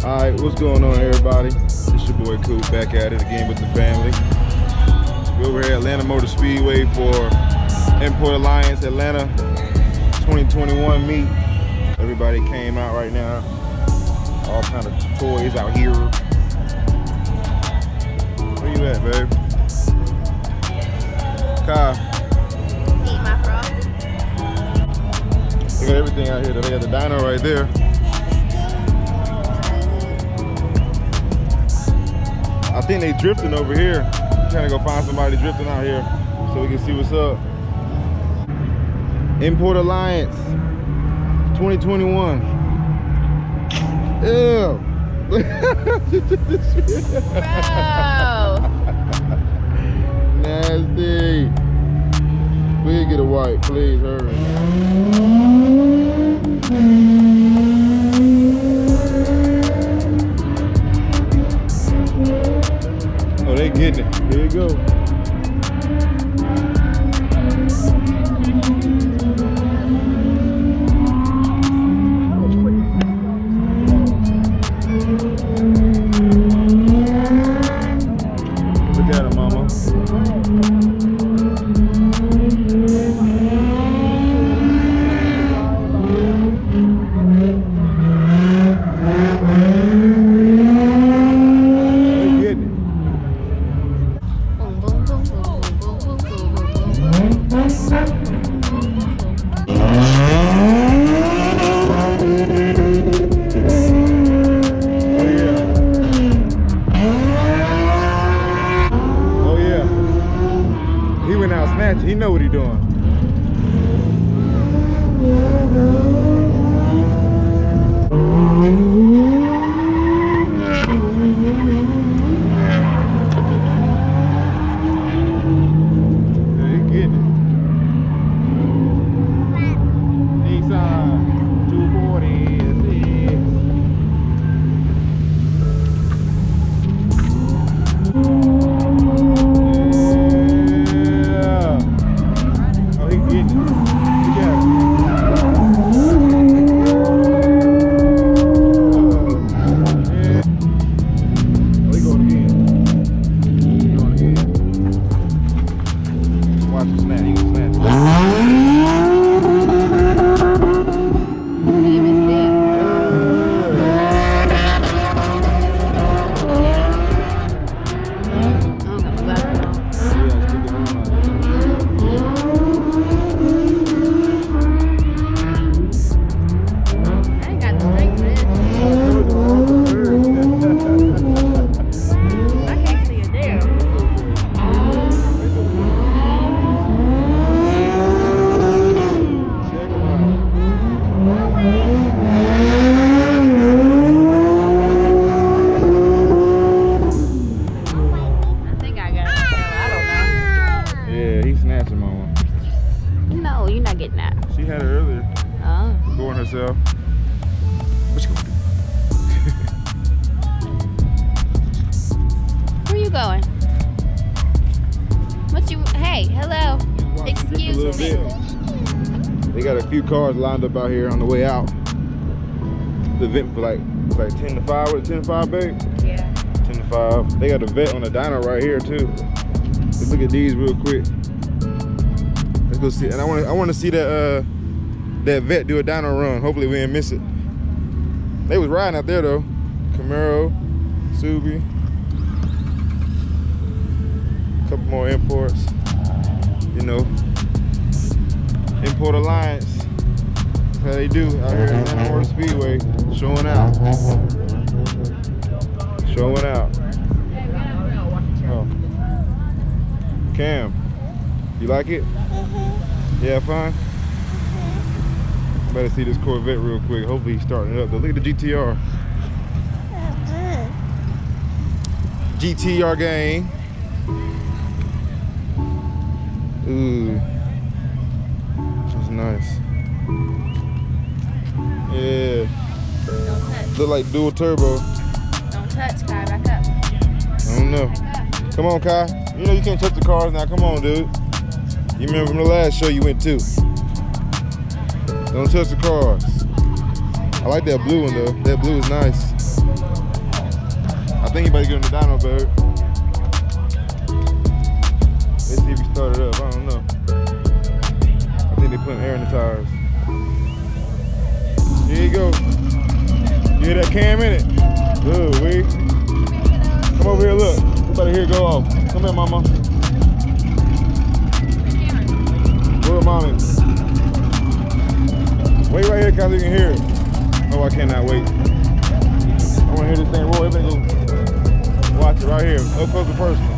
Alright, what's going on, everybody? It's your boy Coop back at it again with the family. We're over here at Atlanta Motor Speedway for Import Alliance Atlanta 2021 meet. Everybody came out right now. All kind of toys out here. Where you at, babe? Kai. Eat my frog. They got everything out here. They got the dyno right there. I think they drifting over here. Trying to go find somebody drifting out here so we can see what's up. Import Alliance 2021. Ew. Nasty. Please get a white, please, hurry. Oh, they getting it. Here you go. Look at him, mama. He know what he doing. Yeah, he getting it. Nissan 240 No, you're not getting that. She had it earlier. Oh. Going herself. What you gonna do? Where you going? What you? Hey, hello. Excuse me. They got a few cars lined up out here on the way out. The event for like 10 to 5. What, 10 to 5, babe? Yeah. 10 to 5. They got a vet on the dyno right here too. Let's look at these real quick. Let's go see. And I want to see that that vet do a dyno run. Hopefully we didn't miss it. They was riding out there though. Camaro, Subi. A couple more imports. You know, Import Alliance. That's how they do out here at Atlanta Motor Speedway. Showing out. Showing out. Oh. Cam, you like it? Yeah, fine? Better see this Corvette real quick. Hopefully he's starting it up. Look at the GTR. GTR gang. Ooh. That's nice. Yeah. Don't touch. Look like dual turbo. Don't touch, Kai. Back up. I don't know. Come on, Kai. You know you can't touch the cars now. Come on, dude. You remember from the last show you went to. Don't touch the cars. I like that blue one though. That blue is nice. I think you better get on the dyno, bird. Let's see if you start it up. I don't know. I think they putting air in the tires. Here you go. You hear that cam in it? Good, wait. Come over here, look. You better hear it go off. Come here, mama. Go with mommy. Wait right here, cause you can hear it. Oh, I cannot wait. I want to hear this thing roar. Everybody go watch it right here. Up close and personal.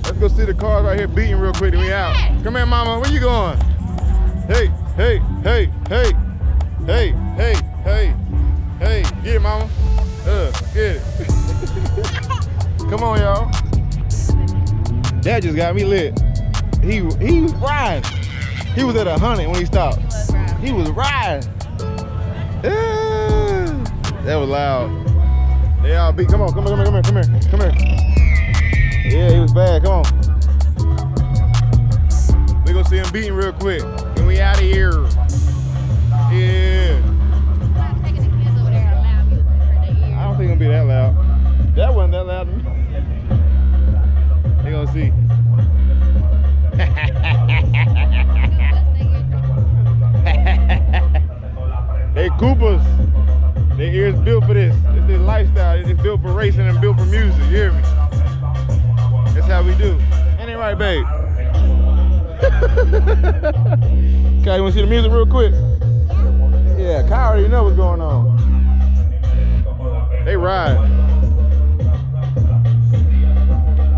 Let's go see the cars right here beating real quick and we out. Come here, mama. Where you going? Hey, hey, hey, hey, hey, hey, hey, hey. Get it, mama. Get it. Come on, y'all. Dad just got me lit. He was riding. He was at 100 when he stopped. He was riding. That was loud. They all beat. Come on, come here. Yeah, he was bad. Come on. We gonna see him beating real quick. And we out of here. Yeah. I don't think it's gonna be that loud. That wasn't that loud to me. They gonna see. Hey, Coopers. Their ears built for this. It's their lifestyle. It's built for racing and built for music. You hear me? That's how we do. Ain't it right, babe? Kai, you wanna see the music real quick? Yeah, Kai already know what's going on. They ride.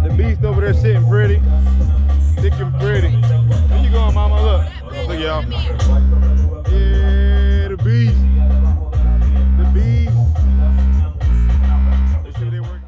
The beast over there sitting pretty. Thick and pretty. Where you going, mama? Look. Look, y'all. Yeah, the beast. The beast. Let's see what they work.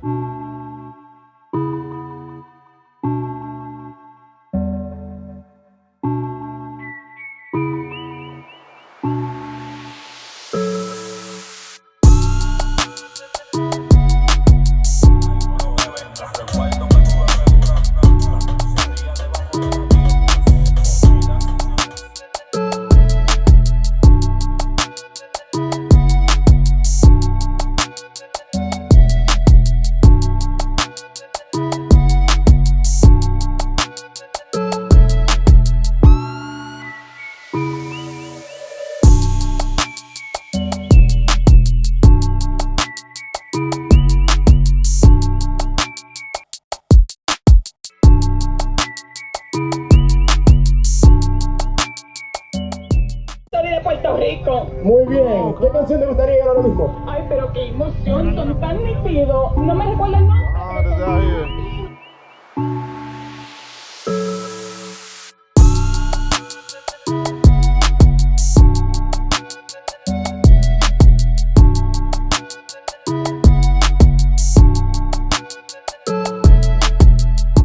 Muy bien. ¿Qué canción te gustaría ir ahora mismo? Ay, pero qué emoción, son tan nítidos. No me recuerdo el nombre. Ah, that's out here.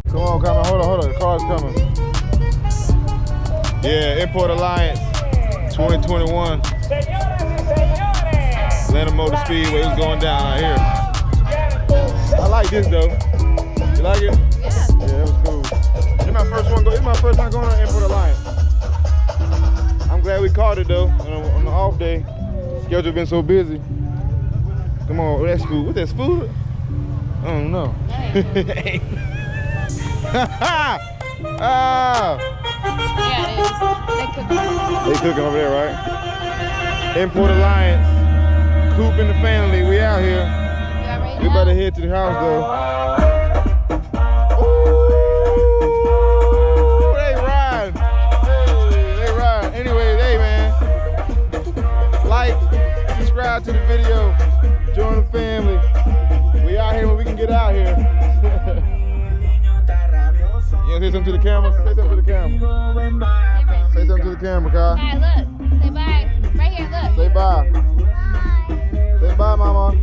Come on, coming. Hold on. The car's coming. Yeah, Import Alliance 2021. Atlanta Motor Speedway is going down out here. I like this though. You like it? Yeah. Yeah, that was cool. It's my first one. It's my first time going on Import Alliance. I'm glad we caught it though on the off day. Schedule been so busy. Come on, that's food. What's that food? I don't know. Ah! Yeah, it is. They cook it. They cooking over there, right? Import Alliance, Coop and the family, we out here. You already We know? about to head to the house though. Ooh, they ride. Hey, they ride. Anyways, hey man, like, subscribe to the video, join the family. We out here when we can get out here. You wanna say something to the camera? Say something to the camera. Say something to the camera, Kyle. Hi, look. Say bye. Right here, look. Say bye. Say bye, mama.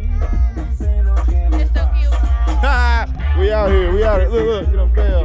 They're so cute. We out here. Look, you don't fail.